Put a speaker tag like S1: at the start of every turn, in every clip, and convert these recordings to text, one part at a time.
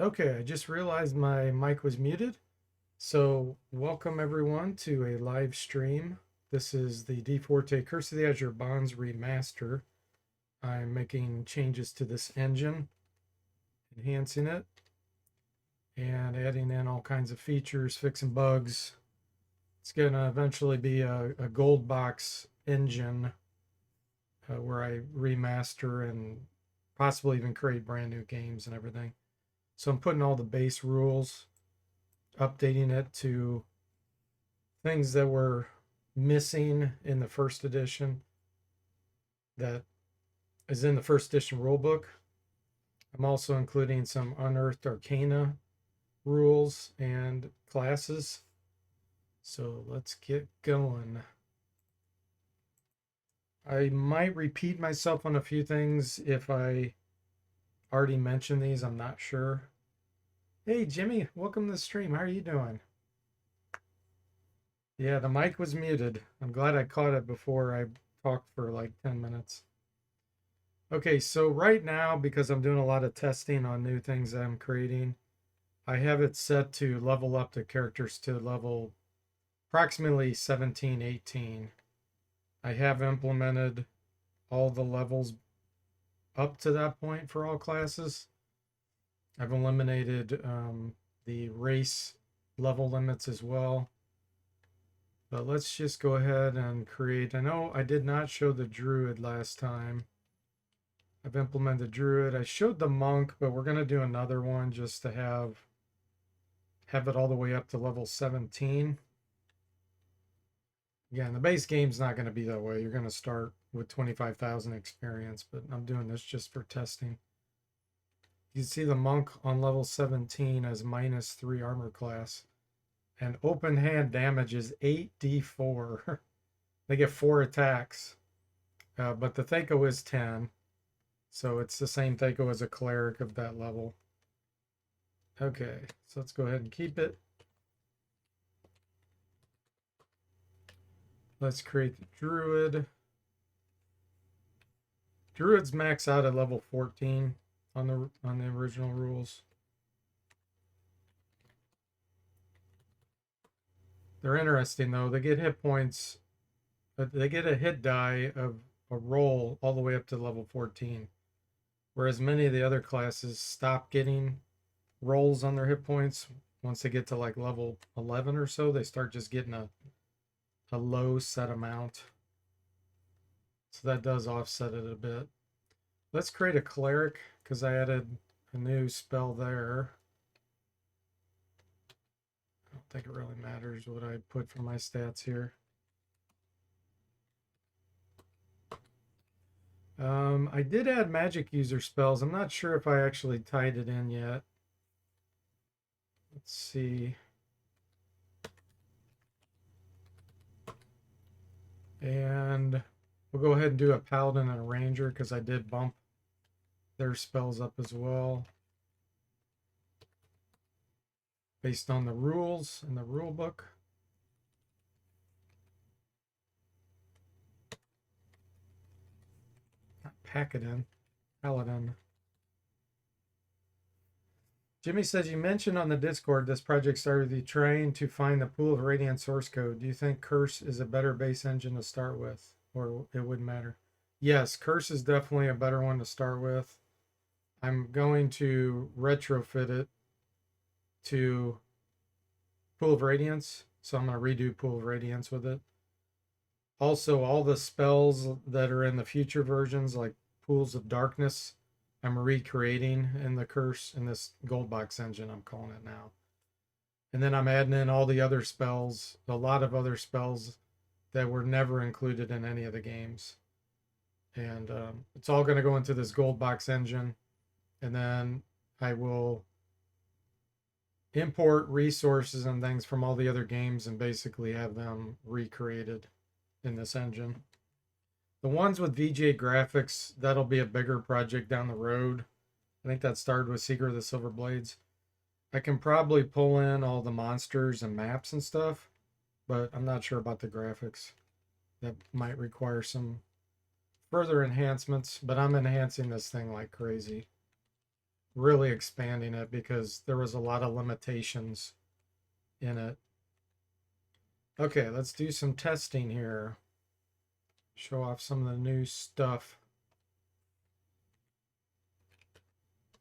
S1: Okay, I just realized my mic was muted. So, welcome everyone to a live stream. This is the DFortae Curse of the Azure Bonds remaster. I'm making changes to this engine, enhancing it, and adding in all kinds of features, fixing bugs. It's going to eventually be a gold box engine where I remaster and possibly even create brand new games and everything. So, I'm putting all the base rules, updating it to things that were missing in the first edition that is in the first edition rulebook. I'm also including some unearthed arcana rules and classes. So let's get going. I might repeat myself on a few things if I already mentioned these. I'm not sure. Hey, Jimmy, welcome to the stream. How are you doing? Yeah, the mic was muted. I'm glad I caught it before I talked for like 10 minutes. Okay, so right now, because I'm doing a lot of testing on new things that I'm creating, I have it set to level up the characters to level approximately 17, 18. I have implemented all the levels up to that point for all classes. I've eliminated the race level limits as well. But let's just go ahead and create. I know I did not show the druid last time. I've implemented druid. I showed the monk, but we're going to do another one just to have it all the way up to level 17. Again, the base game's not going to be that way. You're going to start with 25,000 experience, but I'm doing this just for testing. You can see the monk on level 17 has -3 armor class. And open hand damage is 8d4. They get 4 attacks. But the Thaco is 10. So it's the same Thaco as a cleric of that level. Okay, so let's go ahead and keep it. Let's create the druid. Druids max out at level 14 on the original rules. They're interesting though. They get hit points, but they get a hit die of a roll all the way up to level 14. Whereas many of the other classes stop getting rolls on their hit points once they get to like level 11 or so. They start just getting a low set amount. So that does offset it a bit. Let's create a cleric because I added a new spell there. I don't think it really matters what I put for my stats here. I did add magic user spells. I'm not sure if I actually tied it in yet. Let's see. And we'll go ahead and do a paladin and a ranger because I did bump their spells up as well based on the rules in the rule book. Not paladin, paladin. Jimmy says, you mentioned on the Discord this project started with you trying to find the pool of Radiant source code. Do you think Curse is a better base engine to start with, or it wouldn't matter? Yes, Curse is definitely a better one to start with. I'm going to retrofit it to Pool of Radiance, so I'm going to redo Pool of Radiance with it. Also, all the spells that are in the future versions, like Pools of Darkness, I'm recreating in the Curse in this gold box engine, I'm calling it now. And then I'm adding in all the other spells, a lot of other spells that were never included in any of the games. And it's all going to go into this gold box engine. And then I will import resources and things from all the other games and basically have them recreated in this engine. The ones with VGA graphics, that'll be a bigger project down the road. I think that started with Secret of the Silver Blades. I can probably pull in all the monsters and maps and stuff, but I'm not sure about the graphics. That might require some further enhancements, but I'm enhancing this thing like crazy. really expanding it because there was a lot of limitations in it. Okay, let's do some testing here. Show off some of the new stuff.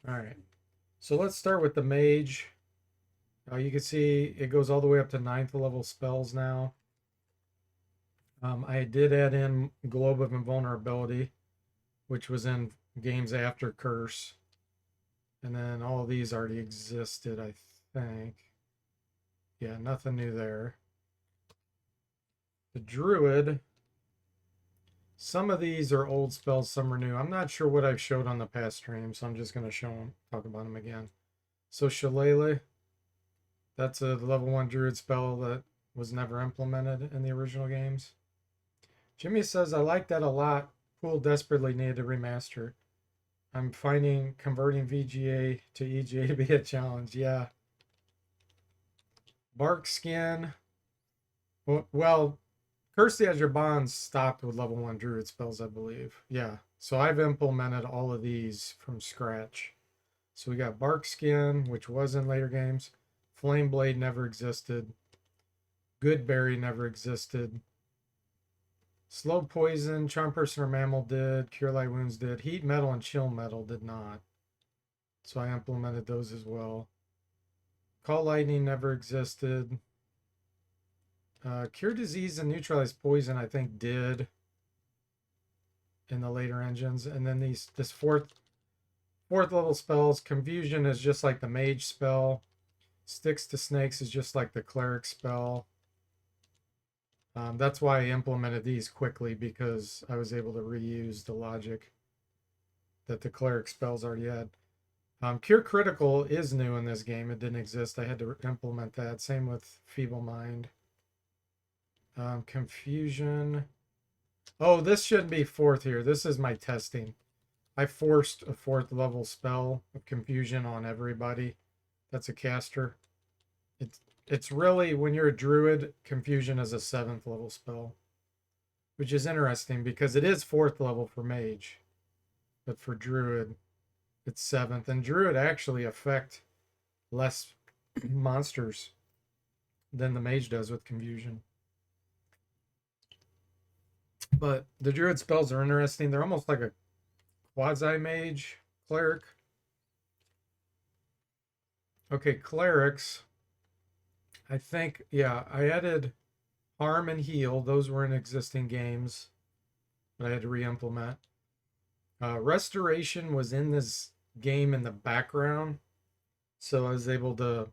S1: All right, so let's start with the mage. You can see it goes all the way up to 9th level spells now. I did add in Globe of Invulnerability, which was in games after Curse. And then all of these already existed, I think. Yeah, nothing new there. The Druid, some of these are old spells, some are new. I'm not sure what I've showed on the past stream, so I'm just going to show them, talk about them again. So Shillelagh, that's a level 1 Druid spell that was never implemented in the original games. Jimmy says, I like that a lot. Pool desperately needed a remaster. I'm finding converting VGA to EGA to be a challenge. Yeah. Bark Skin. Well, Curse the Azure Bonds stopped with level 1 Druid spells, I believe. Yeah. So I've implemented all of these from scratch. So we got Bark Skin, which was in later games. Flame Blade never existed. Goodberry never existed. Slow Poison, Charm Person or Mammal did. Cure Light Wounds did. Heat Metal and Chill Metal did not. So I implemented those as well. Call Lightning never existed. Cure Disease and Neutralize Poison, I think, did in the later engines. And then this fourth level spells. Confusion is just like the Mage spell. Sticks to Snakes is just like the Cleric spell. That's why I implemented these quickly, because I was able to reuse the logic that the Cleric spells already had. Cure Critical is new in this game. It didn't exist. I had to implement that. Same with Feeble Mind. Confusion. Oh, this shouldn't be 4th here. This is my testing. I forced a 4th level spell of Confusion on everybody. That's a caster. It's really, when you're a druid, Confusion is a 7th level spell, which is interesting because it is 4th level for mage, but for druid, it's 7th. And druid actually affect less monsters than the mage does with Confusion. But the druid spells are interesting. They're almost like a quasi-mage cleric. Okay, clerics. I think, yeah, I added harm and heal. Those were in existing games, but I had to re-implement. Restoration was in this game in the background, so I was able to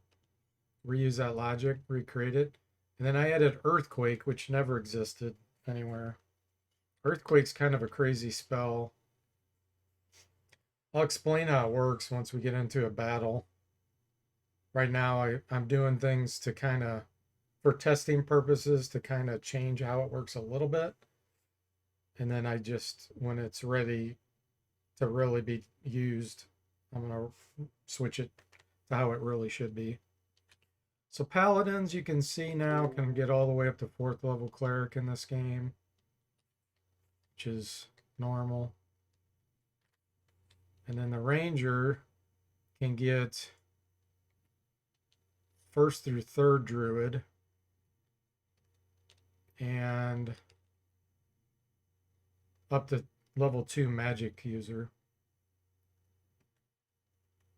S1: reuse that logic, recreate it. And then I added Earthquake, which never existed anywhere. Earthquake's kind of a crazy spell. I'll explain how it works once we get into a battle. Right now, I'm doing things to kind of, for testing purposes, to kind of change how it works a little bit. And then I just, when it's ready to really be used, I'm going to switch it to how it really should be. So paladins, you can see now, can get all the way up to 4th level cleric in this game, which is normal. And then the ranger can get 1st through 3rd druid and up to level 2 magic user.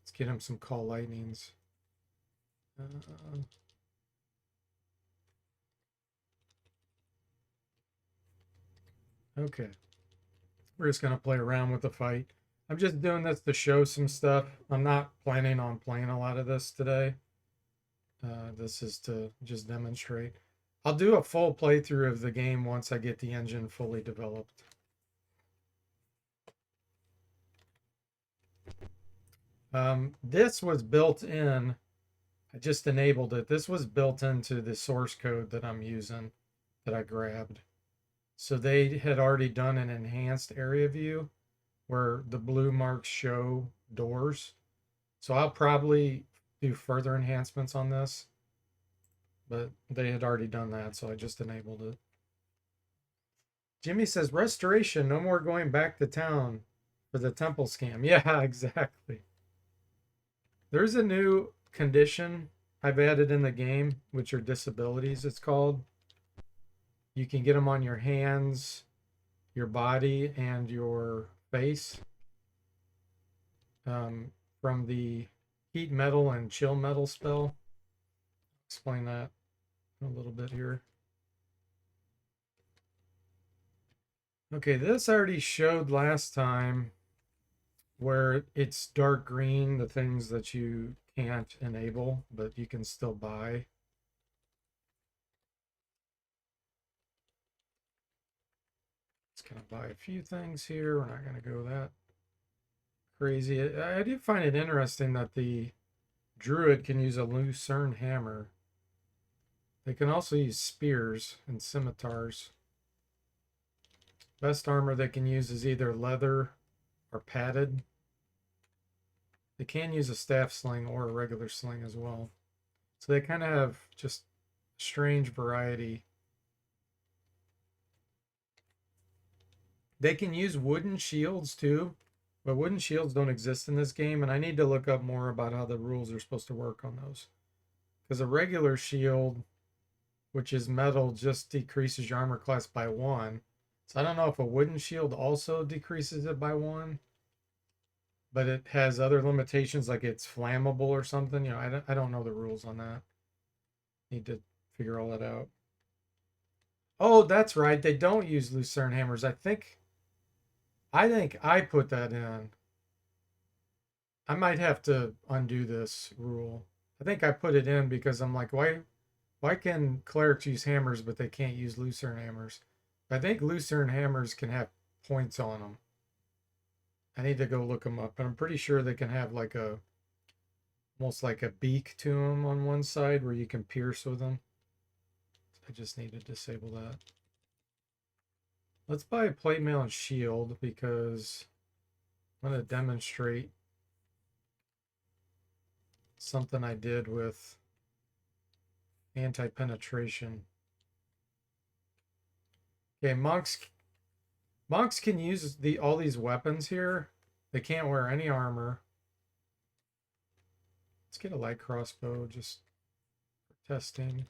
S1: Let's get him some call lightnings. Okay, we're just gonna play around with the fight. I'm just doing this to show some stuff. I'm not planning on playing a lot of this today. This is to just demonstrate. I'll do a full playthrough of the game once I get the engine fully developed. This was built in. I just enabled it. This was built into the source code that I'm using, that I grabbed. So they had already done an enhanced area view where the blue marks show doors. So I'll probably do further enhancements on this, but they had already done that, so I just enabled it. Jimmy says, restoration, no more going back to town for the temple scam. Yeah, exactly. There's a new condition I've added in the game, which are disabilities, it's called. You can get them on your hands, your body, and your face, um, from the heat metal and chill metal spell. Explain that a little bit here. Okay, this I already showed last time where it's dark green, the things that you can't enable, but you can still buy. Just gonna buy a few things here. We're not gonna go that crazy. I do find it interesting that the druid can use a lucerne hammer. They can also use spears and scimitars. Best armor they can use is either leather or padded. They can use a staff sling or a regular sling as well. So they kind of have just strange variety. They can use wooden shields too, but wooden shields don't exist in this game, and I need to look up more about how the rules are supposed to work on those. Because a regular shield, which is metal, just decreases your armor class by 1. So I don't know if a wooden shield also decreases it by 1, but it has other limitations like it's flammable or something. You know, I don't know the rules on that. Need to figure all that out. Oh, that's right. They don't use lucerne hammers. I think I put that in. I might have to undo this rule. I think I put it in because I'm like, why can clerics use hammers but they can't use lucerne hammers? I think lucerne hammers can have points on them. I need to go look them up, but I'm pretty sure they can have like a almost like a beak to them on one side where you can pierce with them. I just need to disable that. Let's buy a plate mail and shield because I'm going to demonstrate something I did with anti-penetration. Okay, monks can use all these weapons here. They can't wear any armor. Let's get a light crossbow just for testing.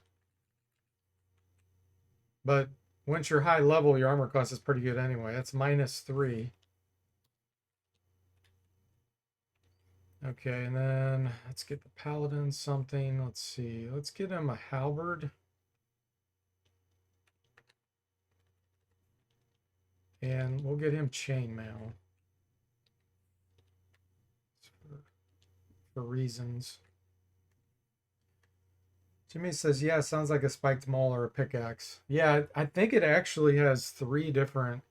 S1: But once you're high level, your armor class is pretty good anyway. That's -3. Okay, and then let's get the paladin something. Let's see. Let's get him a halberd. And we'll get him chainmail. For reasons. Jimmy says, yeah, sounds like a spiked maul or a pickaxe. Yeah, I think it actually has 3 different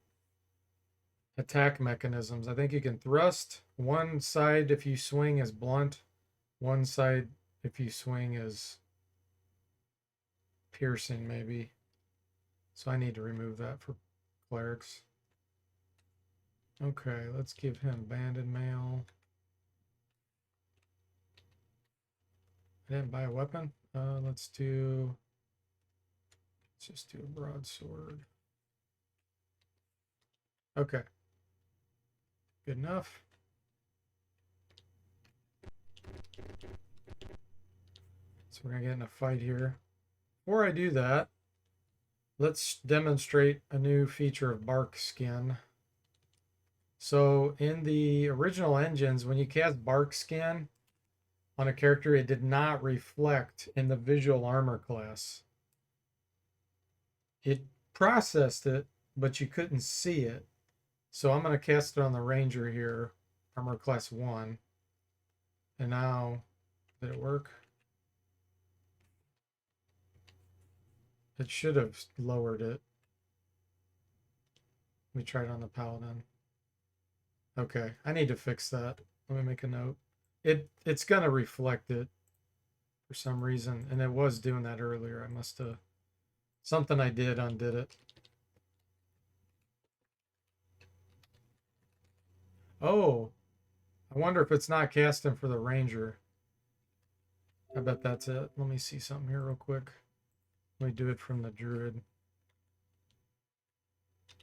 S1: attack mechanisms. I think you can thrust. One side if you swing is blunt. One side if you swing is piercing, maybe. So I need to remove that for clerics. Okay, let's give him banded mail. I didn't buy a weapon. Let's just do a broadsword. Okay. Good enough. So we're gonna get in a fight here. Before I do that, let's demonstrate a new feature of bark skin. So in the original engines, when you cast bark skin on a character, it did not reflect in the visual armor class. It processed it, but you couldn't see it. So I'm going to cast it on the ranger here, armor class 1. And now, did it work? It should have lowered it. Let me try it on the paladin. Okay, I need to fix that. Let me make a note. It's going to reflect it for some reason, and it was doing that earlier. I must have, something I did undid it. Oh, I wonder if it's not casting for the ranger. I bet that's it. Let me see something here real quick. Let me do it from the druid.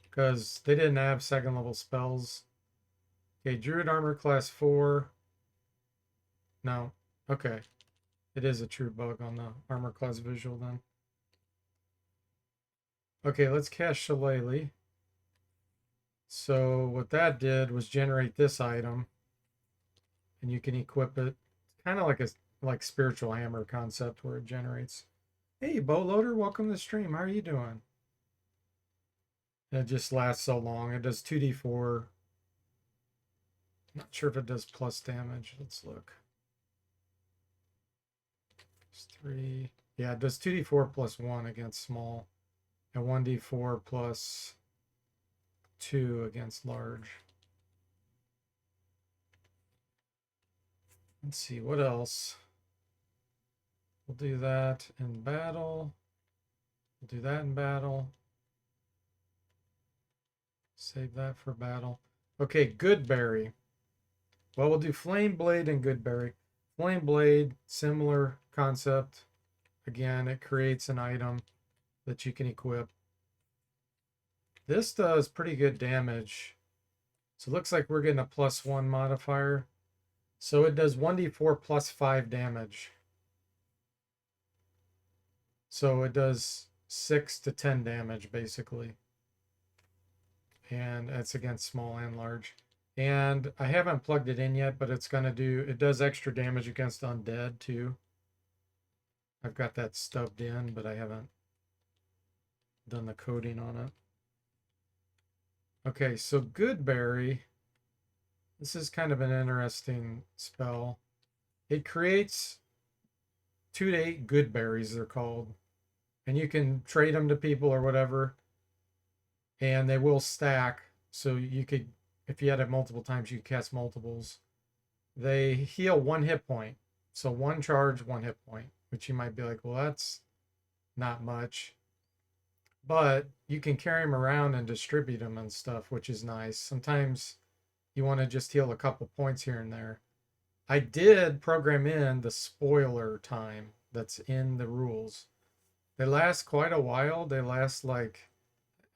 S1: Because they didn't have 2nd level spells. Okay, druid armor class 4. No. Okay. It is a true bug on the armor class visual then. Okay, let's cast Shillelagh. So what that did was generate this item, and you can equip it. Kind of like a spiritual hammer concept where it generates. Hey, Boatloader, welcome to the stream. How are you doing? And it just lasts so long. It does 2d4. Not sure if it does plus damage. Let's look. It's 3. Yeah, it does 2d4 plus 1 against small, and 1d4 plus 2 against large. Let's see, what else? We'll do that in battle. We'll do that in battle. Save that for battle. Okay, Goodberry. Well, we'll do Flame Blade and Goodberry. Flame Blade, similar concept. Again, it creates an item that you can equip. This does pretty good damage. So it looks like we're getting a +1 modifier. So it does 1d4 plus 5 damage. So it does 6 to 10 damage, basically. And it's against small and large. And I haven't plugged it in yet, but it's going to do, it does extra damage against undead, too. I've got that stubbed in, but I haven't done the coding on it. Okay, so Goodberry. This is kind of an interesting spell. It creates 2 to 8 good berries, they're called. And you can trade them to people or whatever. And they will stack. So you could, if you had it multiple times, you could cast multiples. They heal 1 hit point. So 1 charge, 1 hit point. Which you might be like, well, that's not much. But you can carry them around and distribute them and stuff, which is nice. Sometimes you want to just heal a couple points here and there. I did program in the spoiler time that's in the rules. They last quite a while. They last like,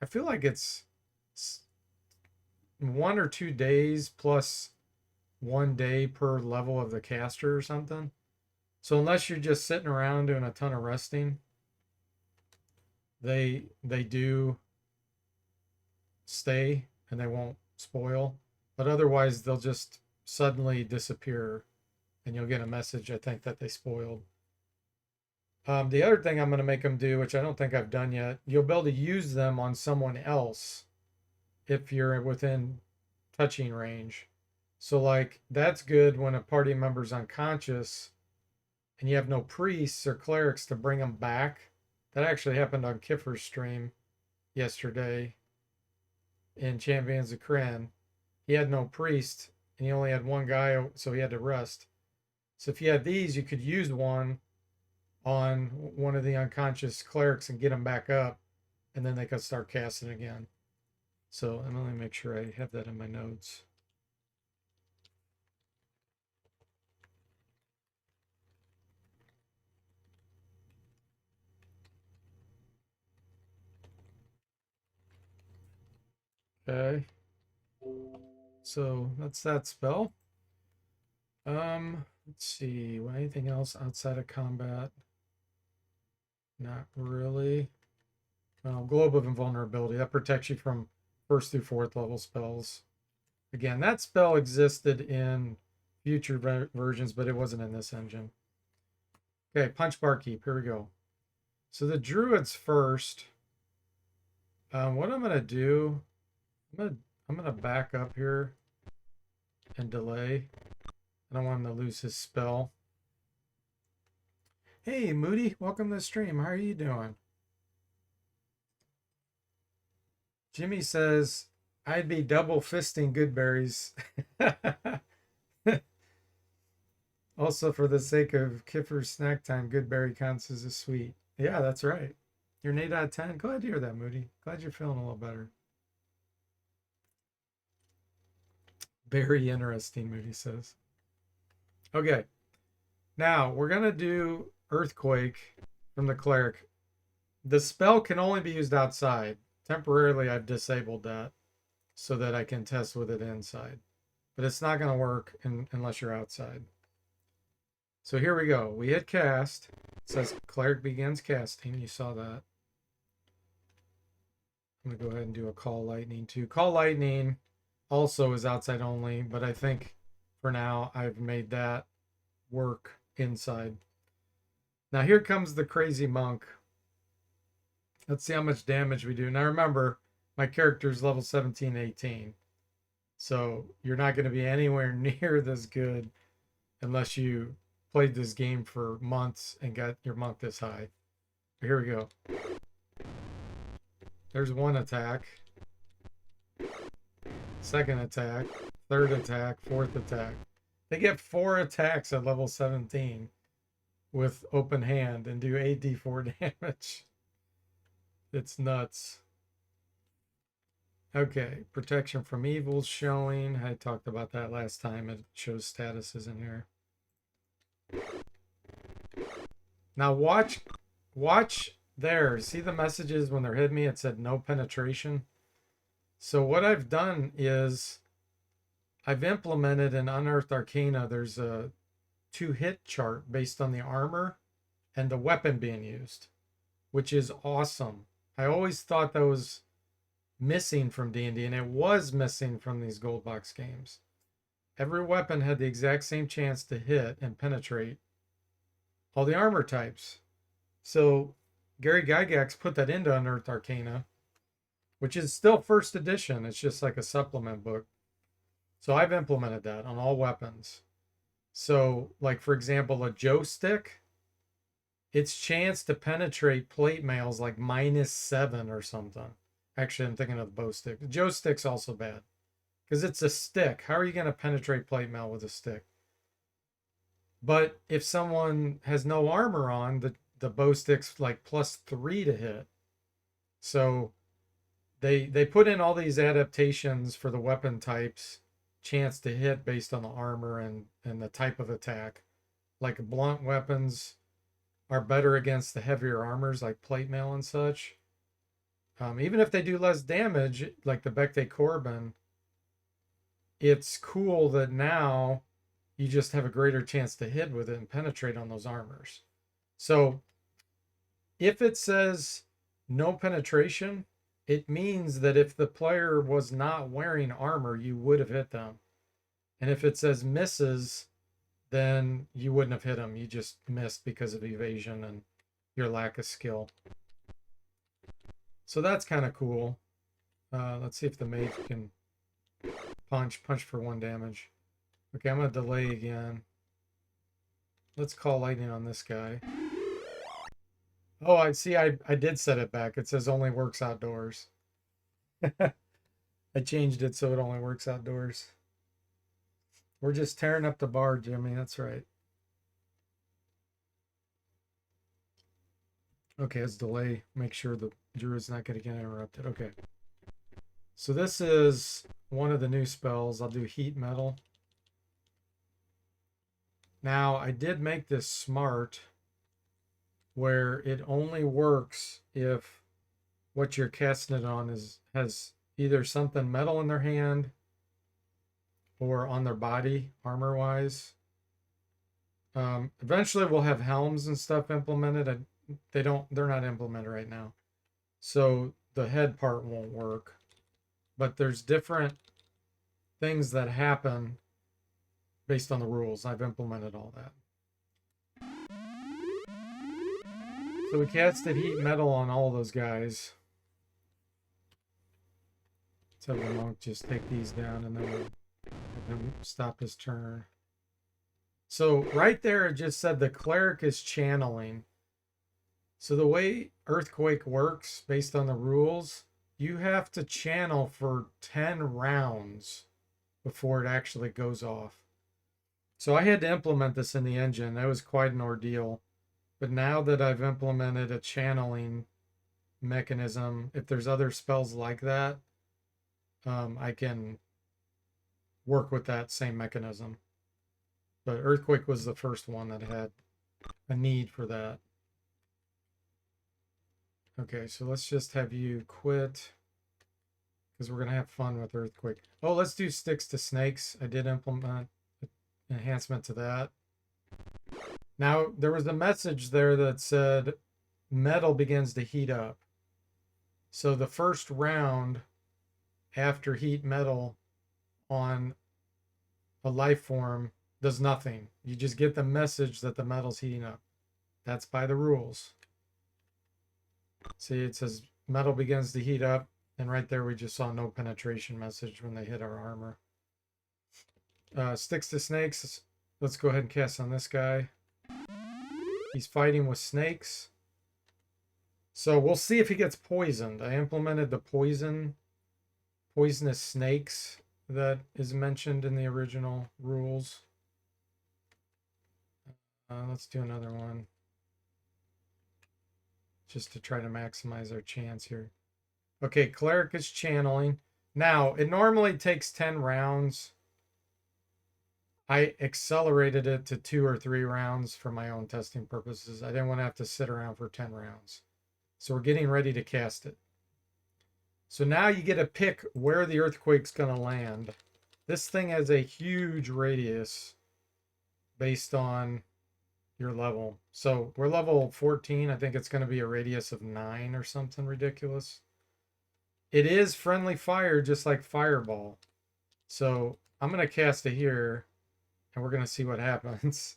S1: I feel like it's 1 or 2 days plus 1 day per level of the caster or something. So unless you're just sitting around doing a ton of resting, they do stay and they won't spoil. But otherwise, they'll just suddenly disappear and you'll get a message, I think, that they spoiled. The other thing I'm going to make them do, which I don't think I've done yet, you'll be able to use them on someone else if you're within touching range. So, like, that's good when a party member's unconscious and you have no priests or clerics to bring them back. That actually happened on Kiffer's stream yesterday in Champions of Kryn. He had no priest and he only had 1 guy, so he had to rest. So if you had these, you could use one on one of the unconscious clerics and get them back up, and then they could start casting again. So I'm going to make sure I have that in my notes. Okay. So that's that spell. Let's see. Anything else outside of combat? Not really. Globe of Invulnerability. That protects you from 1st through 4th level spells. Again, that spell existed in future versions, but it wasn't in this engine. Okay, Punch Bar Keep. Here we go. So the Druids first. What I'm gonna do, I'm gonna back up here and delay. I don't want him to lose his spell. Hey, Moody, welcome to the stream. How are you doing? Jimmy says, I'd be double fisting good berries. Also, for the sake of Kiffer's snack time, good berry counts as a sweet. Yeah, that's right. You're an 8 out of 10. Glad to hear that, Moody. Glad you're feeling a little better. Very interesting, Moody says. Okay. Now, we're going to do Earthquake from the Cleric. The spell can only be used outside. Temporarily, I've disabled that so that I can test with it inside. But it's not going to work unless you're outside. So here we go. We hit cast. It says cleric begins casting. You saw that. I'm going to go ahead and do a call lightning too. Call lightning also is outside only, but I think for now I've made that work inside. Now here comes the crazy monk. Let's see how much damage we do. Now remember, my character's level 17, 18. So you're not going to be anywhere near this good unless you played this game for months and got your monk this high. Here we go. There's one attack. Second attack. Third attack. Fourth attack. They get 4 attacks at level 17 with open hand and do AD4 damage. It's nuts. Okay, protection from evil showing. I talked about that last time. It shows statuses in here. Now watch there. See the messages when they're hitting me? It said no penetration. So what I've done is I've implemented in Unearthed Arcana. There's a 2-hit chart based on the armor and the weapon being used, which is awesome. I always thought that was missing from D&D, and it was missing from these gold box games. Every weapon had the exact same chance to hit and penetrate all the armor types. So Gary Gygax put that into Unearthed Arcana, which is still first edition. It's just like a supplement book. So I've implemented that on all weapons. So like, for example, a Joe stick, its chance to penetrate plate mail is like -7 or something. Actually, I'm thinking of the bow stick. The Joe stick's also bad because it's a stick. How are you going to penetrate plate mail with a stick? But if someone has no armor on, the bow stick's like +3 to hit. So they put in all these adaptations for the weapon types, chance to hit based on the armor and the type of attack. Like blunt weapons are better against the heavier armors like plate mail and such. Even if they do less damage, like the Becte Corbin, it's cool that now you just have a greater chance to hit with it and penetrate on those armors. So if it says no penetration, it means that if the player was not wearing armor, you would have hit them. And if it says misses, then you wouldn't have hit them. You just missed because of evasion and your lack of skill. So that's kind of cool. Let's see if the mage can punch for 1 damage. Okay, I'm going to delay again. Let's call lightning on this guy. Oh, I see. I did set it back. It says only works outdoors. I changed it so it only works outdoors. We're just tearing up the bar, Jimmy. That's right. Okay, let's delay. Make sure the druid's not going to get interrupted. Okay. So this is one of the new spells. I'll do heat metal. Now, I did make this smart where it only works if what you're casting it on has either something metal in their hand or on their body, armor-wise. Eventually, we'll have helms and stuff implemented. They're not implemented right now. So the head part won't work. But there's different things that happen based on the rules. I've implemented all that. So we casted heat metal on all those guys. Let's have the monk just take these down and then we'll have him stop his turn. So right there it just said the cleric is channeling. So the way Earthquake works based on the rules, you have to channel for 10 rounds before it actually goes off. So I had to implement this in the engine. That was quite an ordeal. But now that I've implemented a channeling mechanism, if there's other spells like that, I can work with that same mechanism. But Earthquake was the first one that had a need for that. Okay, so let's just have you quit because we're going to have fun with Earthquake. Oh, let's do Sticks to Snakes. I did implement an enhancement to that. Now, there was a message there that said metal begins to heat up. So the first round after heat metal on a life form does nothing. You just get the message that the metal's heating up. That's by the rules. See, it says metal begins to heat up. And right there, we just saw no penetration message when they hit our armor. Sticks to snakes. Let's go ahead and cast on this guy. He's fighting with snakes. So we'll see if he gets poisoned. I implemented the poisonous snakes that is mentioned in the original rules. Let's do another one. Just to try to maximize our chance here. Okay, Cleric is channeling. Now, it normally takes 10 rounds. I accelerated it to 2 or 3 rounds for my own testing purposes. I didn't want to have to sit around for 10 rounds. So we're getting ready to cast it. So now you get to pick where the earthquake's going to land. This thing has a huge radius based on your level. So we're level 14. I think it's going to be a radius of 9 or something ridiculous. It is friendly fire, just like Fireball. So I'm going to cast it here, and we're going to see what happens.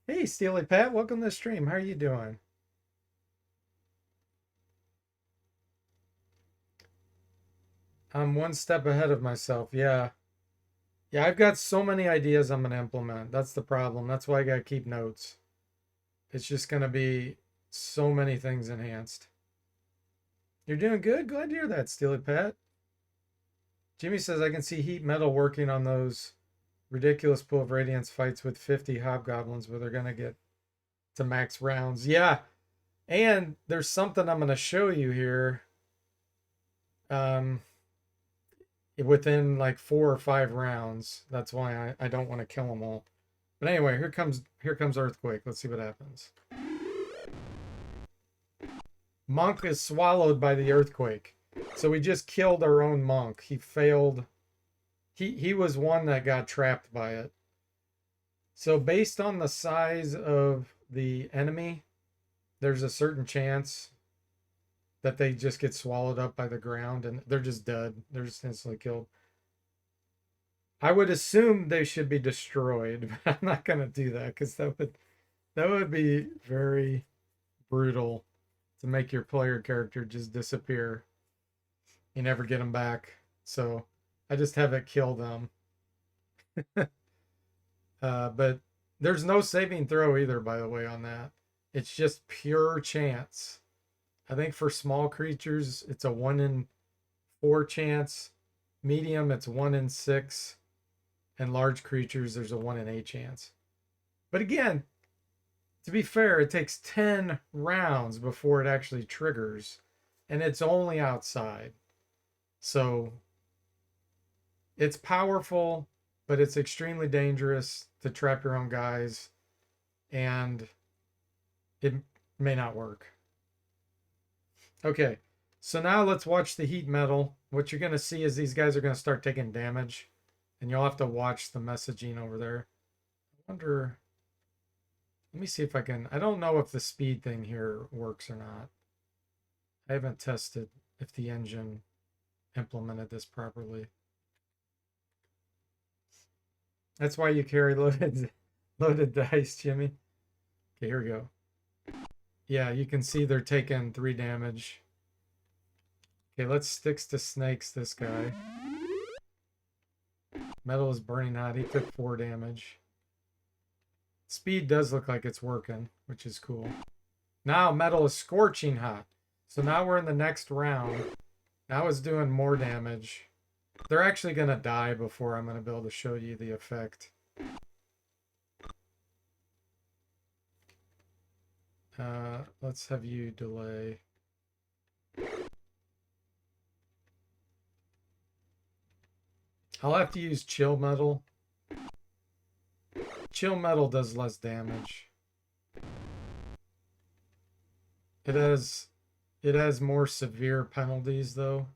S1: Hey, Steely Pat, welcome to the stream. How are you doing? I'm one step ahead of myself. Yeah. Yeah, I've got so many ideas I'm going to implement. That's the problem. That's why I got to keep notes. It's just going to be so many things enhanced. You're doing good? Glad to hear that, Steely Pat. Jimmy says, I can see heat metal working on those ridiculous Pool of Radiance fights with 50 hobgoblins where they're going to get to max rounds. Yeah. And there's something I'm going to show you here. Within like 4 or 5 rounds. That's why I don't want to kill them all. But anyway, here comes Earthquake. Let's see what happens. Monk is swallowed by the earthquake. So we just killed our own monk. He failed. He was one that got trapped by it. So based on the size of the enemy, there's a certain chance that they just get swallowed up by the ground and they're just dead. They're just instantly killed. I would assume they should be destroyed, but I'm not going to do that because that would be very brutal to make your player character just disappear. You never get them back. So I just have it kill them. But there's no saving throw either, by the way, on that. It's just pure chance. I think for small creatures, it's a 1 in 4 chance. Medium, it's 1 in 6. And large creatures, there's a 1 in 8 chance. But again, to be fair, it takes 10 rounds before it actually triggers. And it's only outside. So it's powerful, but it's extremely dangerous to trap your own guys. And it may not work. Okay, so now let's watch the heat metal. What you're going to see is these guys are going to start taking damage. And you'll have to watch the messaging over there. I wonder... Let me see if I can... I don't know if the speed thing here works or not. I haven't tested if the engine implemented this properly. That's why you carry loaded dice, Jimmy. Okay, here we go. Yeah, you can see they're taking 3 damage. Okay, let's sticks to snakes this guy. Metal is burning hot. He took 4 damage. Speed does look like it's working, which is cool. Now metal is scorching hot. So now we're in the next round. Now it's doing more damage. They're actually going to die before I'm going to be able to show you the effect. Let's have you delay. I'll have to use chill metal. Chill metal does less damage. It has more severe penalties though.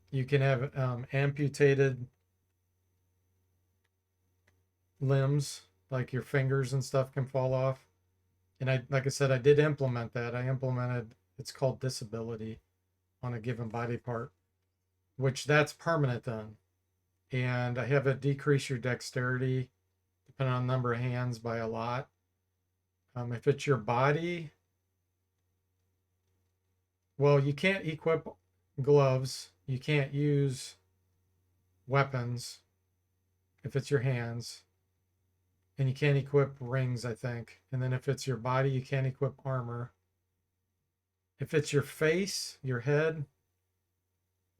S1: You can have amputated limbs, like your fingers and stuff can fall off. And like I said, I did implement that. I implemented, it's called disability on a given body part, which that's permanent then. And I have it decrease your dexterity depending on the number of hands by a lot. If it's your body, well, you can't equip gloves. You can't use weapons if it's your hands. And you can't equip rings, I think. And then if it's your body, you can't equip armor. If it's your face, your head,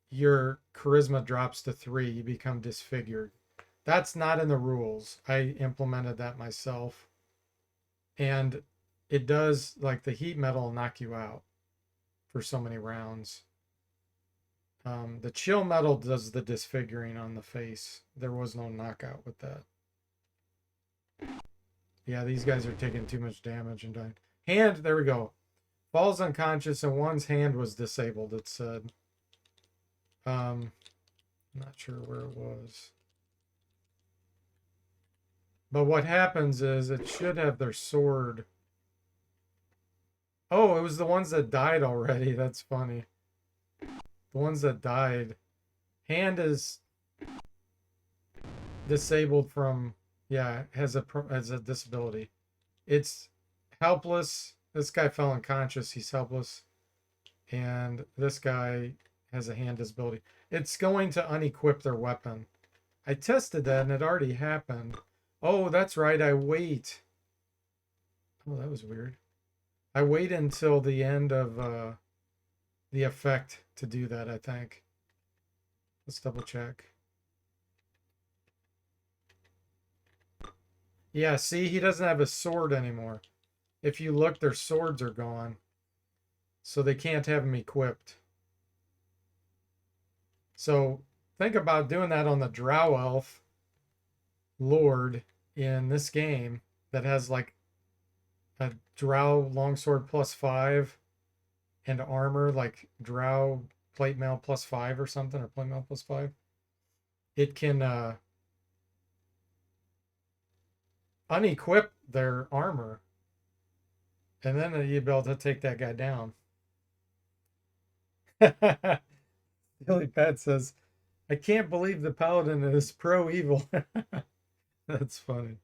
S1: your charisma drops to 3. You become disfigured. That's not in the rules. I implemented that myself. And it does, like the heat metal will knock you out for so many rounds. The chill metal does the disfiguring on the face. There was no knockout with that. Yeah, these guys are taking too much damage and dying. Hand, there we go. Falls unconscious and one's hand was disabled, it said. Not sure where it was. But what happens is it should have their sword. Oh, it was the ones that died already. That's funny. The ones that died. Hand is disabled from, yeah, has a disability. It's helpless. This guy fell unconscious. He's helpless. And this guy has a hand disability. It's going to unequip their weapon. I tested that and it already happened. Oh, that's right. I wait. Oh, that was weird. I wait until the end of the effect to do that, I think. Let's double check. Yeah, see, he doesn't have a sword anymore. If you look, their swords are gone. So they can't have them equipped. So think about doing that on the Drow Elf Lord in this game that has like a Drow longsword +5 and armor like Drow plate mail +5 or something, or plate mail +5. It can unequip their armor, and then you'll be able to take that guy down. Billy Pat says, I can't believe the paladin is pro evil. That's funny.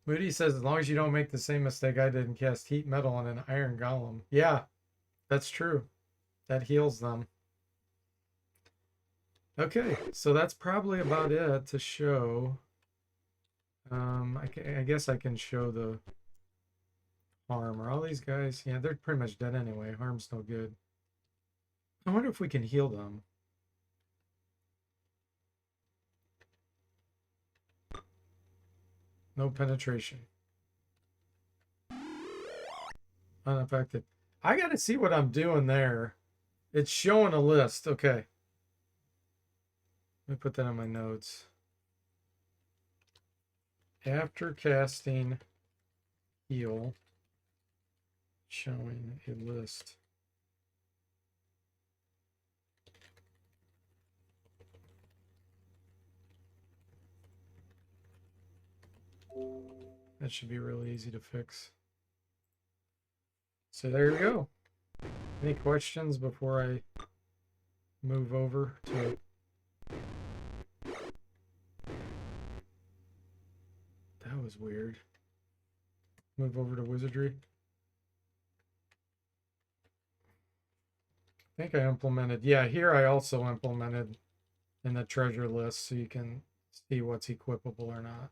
S1: Moody says, as long as you don't make the same mistake I did and cast heat metal on an iron golem. Yeah, that's true. That heals them. Okay, so that's probably about it to show. I guess I can show the harm. Are all these guys? Yeah, they're pretty much dead anyway. Harm's no good. I wonder if we can heal them. No penetration. Unaffected. I got to see what I'm doing there. It's showing a list. Okay. Let me put that on my notes. After casting heal, showing a list. That should be really easy to fix. So there we go. Any questions before I move over to... That was weird. Move over to wizardry. I think I implemented, yeah, here I also implemented in the treasure list so you can see what's equipable or not.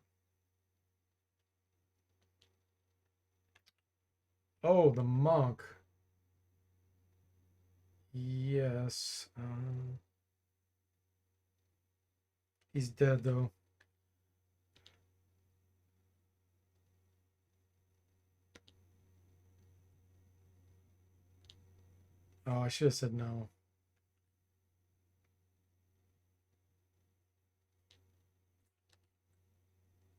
S1: Oh, the monk. Yes. He's dead though. Oh, I should have said no.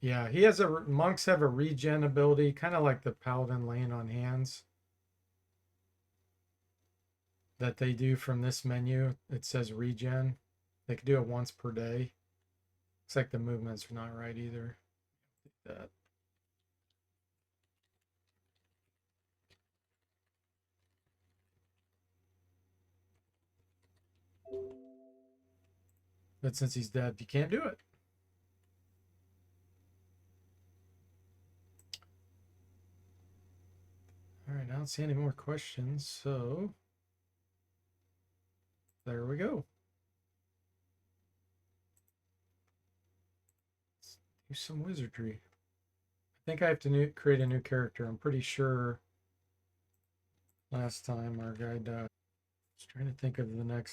S1: Yeah, he has monks have a regen ability, kind of like the paladin laying on hands that they do from this menu. It says regen. They could do it once per day. Looks like the movements are not right either. That. But since he's dead, you can't do it. All right, I don't see any more questions, so there we go. Let's do some wizardry. I think I have to create a new character. I'm pretty sure last time our guy died. Just trying to think of the next